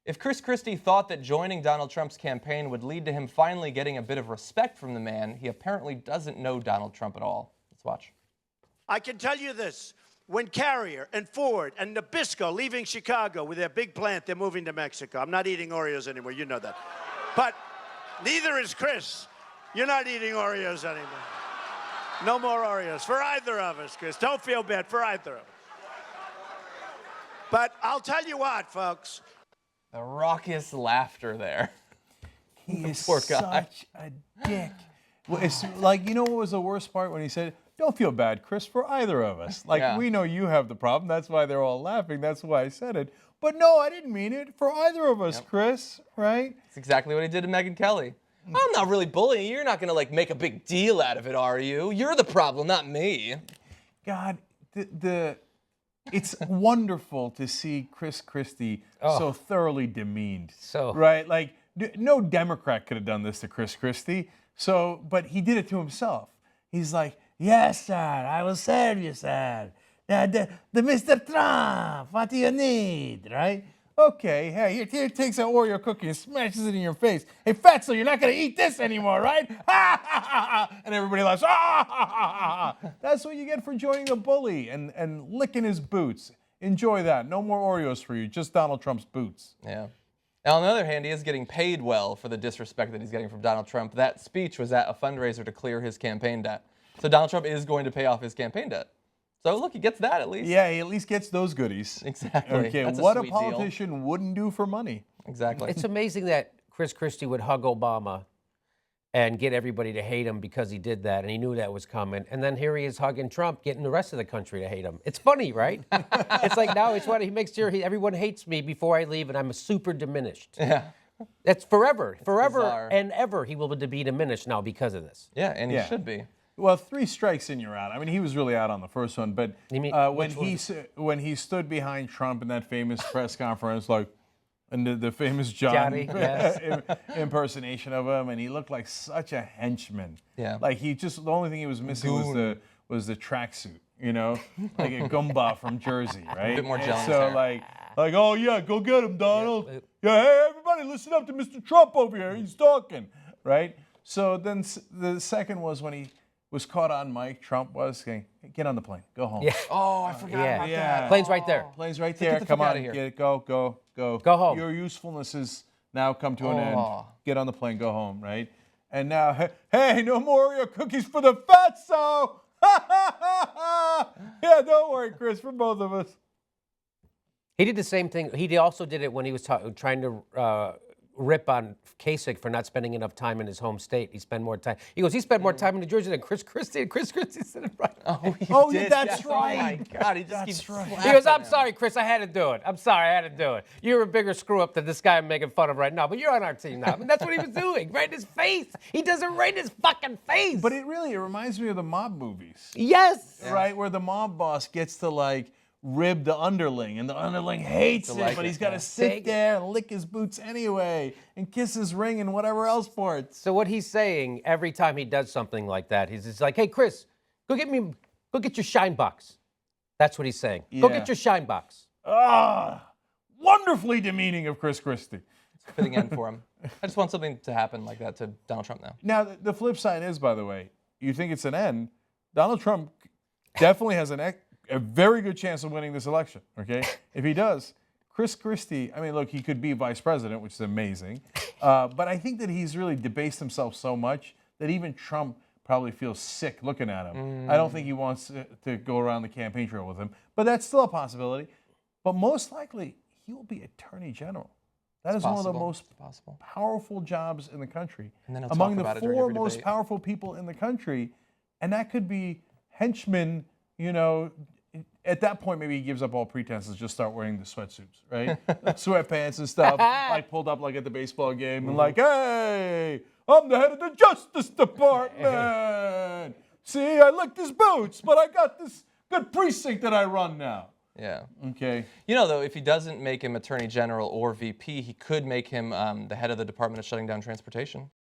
If Chris Christie thought that joining Donald Trump's campaign would lead to him finally getting a bit of respect from the man, he apparently doesn't know Donald Trump at all. Let's watch. I can tell you this. When Carrier and Ford and Nabisco leaving Chicago with their big plant, they're moving to Mexico. I'm not eating Oreos anymore. You know that. But neither is Chris. You're not eating Oreos anymore. No more Oreos for either of us, Chris. Don't feel bad for either of us. But I'll tell you what, folks. The raucous laughter there. He is Poor guy. such a dick. Well, it's like, you know what was the worst part when he said, don't feel bad, Chris, for either of us. Like, Yeah. we know you have the problem. That's why they're all laughing. That's why I said it. But no, I didn't mean it for either of us, Chris, right? That's exactly what he did to Megyn Kelly. I'm not really bullying you. You're not going to, like, make a big deal out of it, are you? You're the problem, not me. God, it's wonderful to see Chris Christie so thoroughly demeaned. Right? Like, no Democrat could have done this to Chris Christie. So, but he did it to himself. He's like, yes, sir, I will serve you, sir. The Mr. Trump, what do you need, right? Okay, hey, here takes an Oreo cookie and smashes it in your face. Hey, Fatso, you're not going to eat this anymore, right? Ha, ha, ha, ha. And everybody laughs. Ha, ha, ha, ha, ha. That's what you get for joining the bully and licking his boots. Enjoy that. No more Oreos for you, just Donald Trump's boots. Yeah. Now, on the other hand, he is getting paid well for the disrespect that he's getting from Donald Trump. That speech was at a fundraiser to clear his campaign debt. So Donald Trump is going to pay off his campaign debt. So look, he gets that at least. Yeah, he at least gets those goodies. Exactly. Okay, That's what a sweet deal. politician wouldn't do for money. Exactly. It's amazing that Chris Christie would hug Obama and get everybody to hate him because he did that, and he knew that was coming. And then here he is hugging Trump, getting the rest of the country to hate him. It's funny, right? It's like now it's what he makes sure everyone hates me before I leave, and I'm super diminished. Yeah. That's forever bizarre. and ever he will be diminished now because of this. Yeah, and he should be. Well, 3 strikes and you're out. I mean, he was really out on the first one, but You mean, when he stood behind Trump in that famous press conference, like, and the famous Johnny yes. impersonation of him, and he looked like such a henchman. Yeah. Like the only thing he was missing was the tracksuit, you know, like a Goomba from Jersey, right? A bit more Jones So there. like, oh yeah, go get him, Donald. Yeah, hey everybody, listen up to Mr. Trump over here. He's talking, right? So then the second was when he was caught on mic. Trump was saying, hey, get on the plane, go home. Yeah. Oh, I forgot about that. Plane's right there. Plane's right Get there. the Come fuck on, outta here. get it. Go. Go home. Your usefulness has now come to an end. Get on the plane, go home, right? And now, hey, no more Oreo cookies for the fatso. Yeah, don't worry, Chris, for both of us. He did the same thing. He also did it when he was trying to rip on Kasich for not spending enough time in his home state. He spent more time. He goes, he spent more time in New Jersey than Chris Christie. And Chris Christie said it right. Oh, yeah, that's right. Oh my God, he just keeps He goes, I'm sorry, Chris, I had to do it. I'm sorry, I had to do it. You're a bigger screw up than this guy I'm making fun of right now, but you're on our team now. I mean, that's what he was doing, right in his face. He does it right in his fucking face. But it reminds me of the mob movies. Yes. Right, where the mob boss gets to like rib the underling, and the underling hates it, but he's got to sit there and lick his boots anyway, and kiss his ring and whatever else for it. So what he's saying every time he does something like that, he's just like, hey, Chris, go get your shine box. That's what he's saying. Go get your shine box. Wonderfully demeaning of Chris Christie. It's a fitting end for him. I just want something to happen like that to Donald Trump now. Now, the flip side is, by the way, you think it's an end. Donald Trump definitely has a very good chance of winning this election, okay? If he does, Chris Christie, I mean, look, he could be vice president, which is amazing. But I think that he's really debased himself so much that even Trump probably feels sick looking at him. I don't think he wants to go around the campaign trail with him. But that's still a possibility. But most likely, he will be attorney general. That is one of the most powerful jobs in the country. And then he'll among talk the about it during 4 every most debate. powerful people in the country. And that could be henchmen, you know. At that point, maybe he gives up all pretenses, just start wearing the sweatsuits, right? Sweatpants and stuff, like pulled up like at the baseball game, and like, hey, I'm the head of the Justice Department. See, I licked his boots, but I got this good precinct that I run now. Yeah. Okay. You know, though, if he doesn't make him attorney general or VP, he could make him the head of the Department of Shutting Down Transportation.